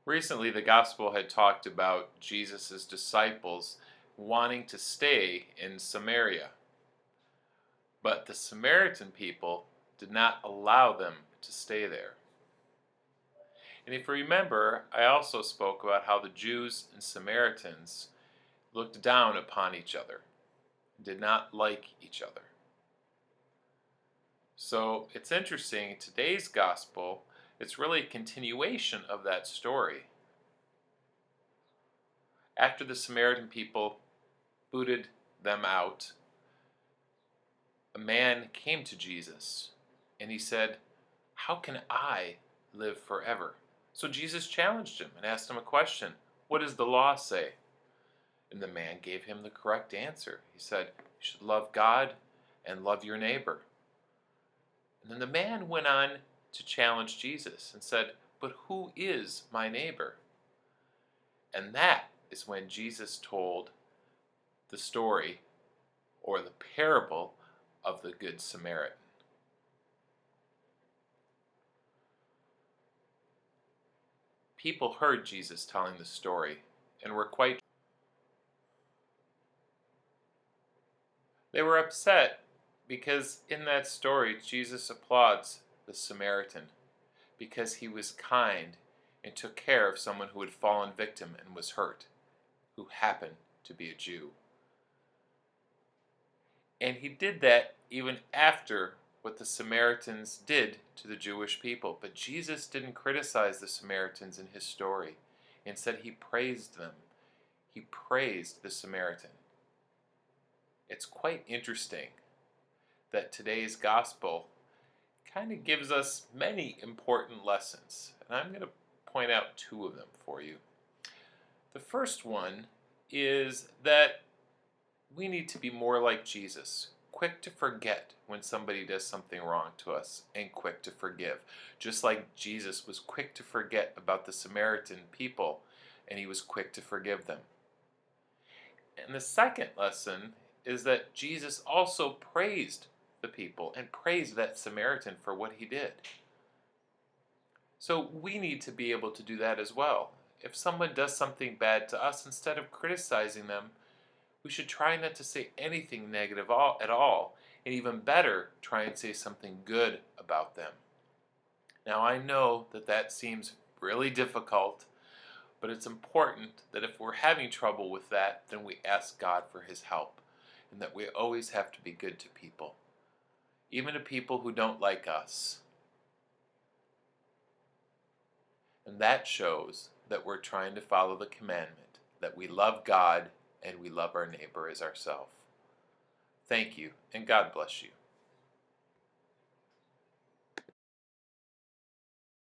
Recently, the gospel had talked about Jesus' disciples wanting to stay in Samaria, but the Samaritan people did not allow them to stay there. And if you remember, I also spoke about how the Jews and Samaritans looked down upon each other, did not like each other. So it's interesting, today's gospel, it's really a continuation of that story. After the Samaritan people booted them out, a man came to Jesus and he said, "How can I live forever?" So Jesus challenged him and asked him a question. "What does the law say?" And the man gave him the correct answer. He said, "You should love God and love your neighbor." And then the man went on to challenge Jesus and said, "But who is my neighbor?" And that is when Jesus told the story or the parable of the Good Samaritan. People heard Jesus telling the story and they were upset because in that story Jesus applauds the Samaritan because he was kind and took care of someone who had fallen victim and was hurt, who happened to be a Jew. And he did that even after what the Samaritans did to the Jewish people. But Jesus didn't criticize the Samaritans in his story. Instead, he praised them. He praised the Samaritan. It's quite interesting that today's gospel kind of gives us many important lessons. And I'm going to point out two of them for you. The first one is that we need to be more like Jesus, quick to forget when somebody does something wrong to us and quick to forgive. Just like Jesus was quick to forget about the Samaritan people and he was quick to forgive them. And the second lesson is that Jesus also praised the people and praised that Samaritan for what he did. So we need to be able to do that as well. If someone does something bad to us, instead of criticizing them, we should try not to say anything negative at all, and even better, try and say something good about them. Now I know that seems really difficult, but it's important that if we're having trouble with that, then we ask God for his help, and that we always have to be good to people, even to people who don't like us. And that shows that we're trying to follow the commandment, that we love God and we love our neighbor as ourselves. Thank you, and God bless you.